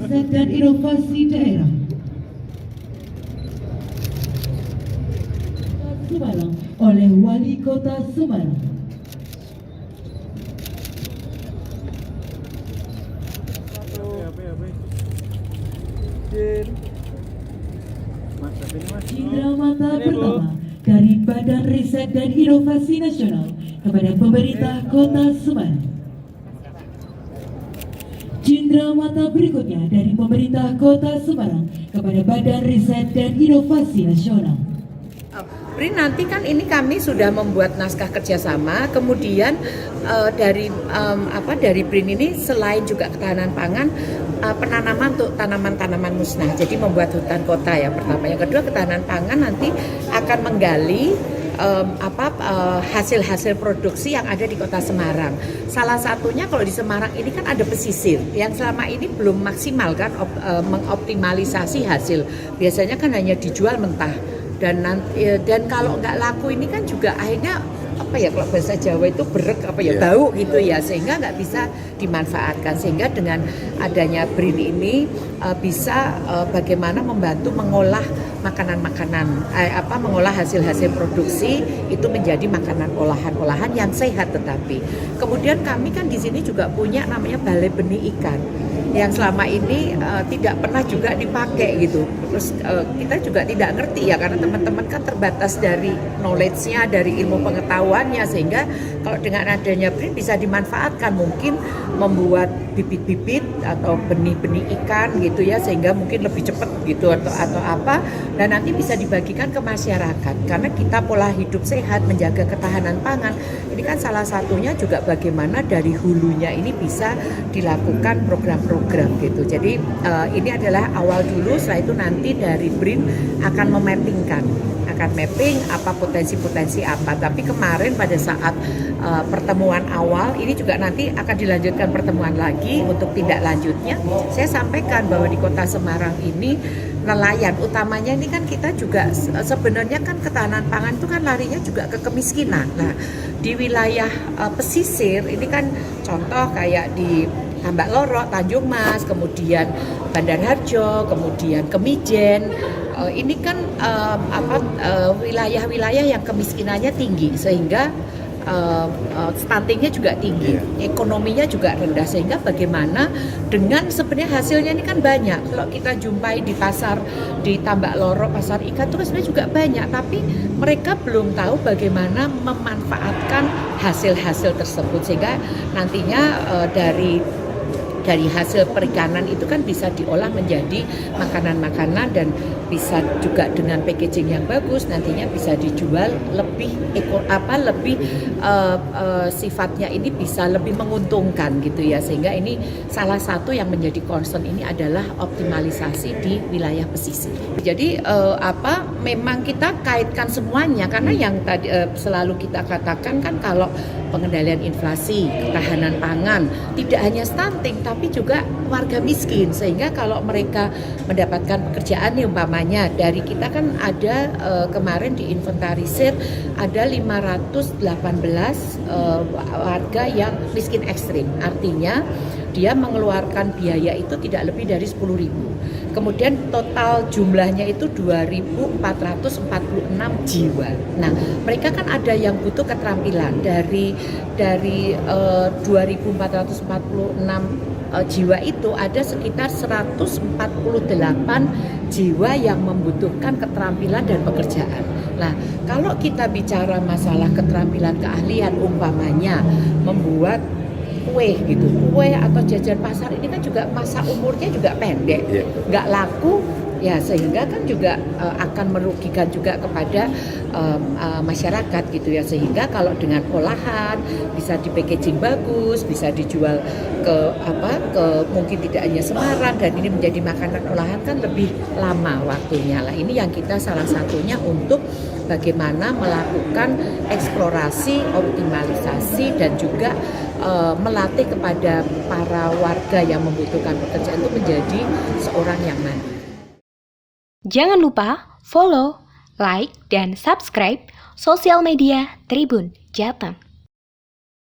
Riset dan Inovasi Daerah Semarang oleh Wali Kota Semarang. Cindramata pertama dari Badan Riset dan Inovasi Nasional kepada pemerintah Kota Semarang. Cindramata berikutnya dari pemerintah Kota Semarang kepada Badan Riset dan Inovasi Nasional. BRIN nanti kan ini kami sudah membuat naskah kerjasama, kemudian dari BRIN ini selain juga ketahanan pangan, penanaman untuk tanaman-tanaman musnah. Jadi membuat hutan kota yang pertama. Yang kedua ketahanan pangan nanti akan menggali hasil-hasil produksi yang ada di Kota Semarang. Salah satunya kalau di Semarang ini kan ada pesisir yang selama ini belum maksimal kan mengoptimalisasi hasil. Biasanya kan hanya dijual mentah. Dan kalau nggak laku ini kan juga akhirnya kalau bahasa Jawa itu bau gitu ya, sehingga nggak bisa dimanfaatkan. Sehingga dengan adanya BRIN ini bisa bagaimana membantu mengolah mengolah hasil-hasil produksi itu menjadi makanan olahan-olahan yang sehat. Tetapi kemudian kami kan di sini juga punya namanya Balai Benih Ikan yang selama ini tidak pernah juga dipakai gitu. Terus kita juga tidak ngerti ya, karena teman-teman kan terbatas dari knowledge-nya, dari ilmu pengetahuannya, sehingga kalau dengan adanya BRIN bisa dimanfaatkan, mungkin membuat bibit-bibit atau benih-benih ikan gitu ya, sehingga mungkin lebih cepat gitu atau apa, dan nanti bisa dibagikan ke masyarakat. Karena kita pola hidup sehat, menjaga ketahanan pangan, ini kan salah satunya juga bagaimana dari hulunya ini bisa dilakukan program-program gitu. Jadi ini adalah awal dulu, setelah itu nanti dari BRIN akan mapping apa potensi-potensi apa. Tapi kemarin pada saat pertemuan awal ini juga nanti akan dilanjutkan pertemuan lagi untuk tindak lanjutnya. Saya sampaikan bahwa di Kota Semarang ini nelayan utamanya ini kan kita juga sebenarnya kan ketahanan pangan itu kan larinya juga ke kemiskinan. Nah, di wilayah pesisir ini kan contoh kayak di Tambak Lorok, Tanjung Mas, kemudian Bandar Harjo, kemudian Kemijen. Ini kan wilayah-wilayah yang kemiskinannya tinggi, sehingga stuntingnya juga tinggi, ekonominya juga rendah, sehingga bagaimana dengan sebenarnya hasilnya ini kan banyak. Kalau kita jumpai di pasar di Tambak Lorok, pasar ikan itu sebenarnya juga banyak, tapi mereka belum tahu bagaimana memanfaatkan hasil-hasil tersebut, sehingga nantinya dari hasil perikanan itu kan bisa diolah menjadi makanan-makanan dan bisa juga dengan packaging yang bagus, nantinya bisa dijual lebih sifatnya ini bisa lebih menguntungkan gitu ya. Sehingga ini salah satu yang menjadi concern ini adalah optimalisasi di wilayah pesisir. Jadi memang kita kaitkan semuanya, karena yang tadi selalu kita katakan kan kalau pengendalian inflasi, ketahanan pangan, tidak hanya stunting tapi juga warga miskin, sehingga kalau mereka mendapatkan pekerjaan nih, umpamanya dari kita kan ada kemarin diinventarisir ada 518 warga yang miskin ekstrim, artinya dia mengeluarkan biaya itu tidak lebih dari 10.000. Kemudian total jumlahnya itu 2.446 jiwa. Nah, mereka kan ada yang butuh keterampilan dari 2.446 jiwa itu ada sekitar 148 jiwa yang membutuhkan keterampilan dan pekerjaan. Nah, kalau kita bicara masalah keterampilan keahlian, umpamanya membuat kue atau jajan pasar, ini kan juga masa umurnya juga pendek, nggak laku ya, sehingga kan juga akan merugikan juga kepada masyarakat gitu ya. Sehingga kalau dengan olahan bisa di packaging bagus, bisa dijual ke mungkin tidak hanya Semarang, dan ini menjadi makanan olahan kan lebih lama waktunya. Lah ini yang kita salah satunya untuk bagaimana melakukan eksplorasi, optimalisasi, dan juga melatih kepada para warga yang membutuhkan pekerjaan itu menjadi seorang yang mandiri. Jangan lupa follow, like, dan subscribe sosial media Tribun Jateng.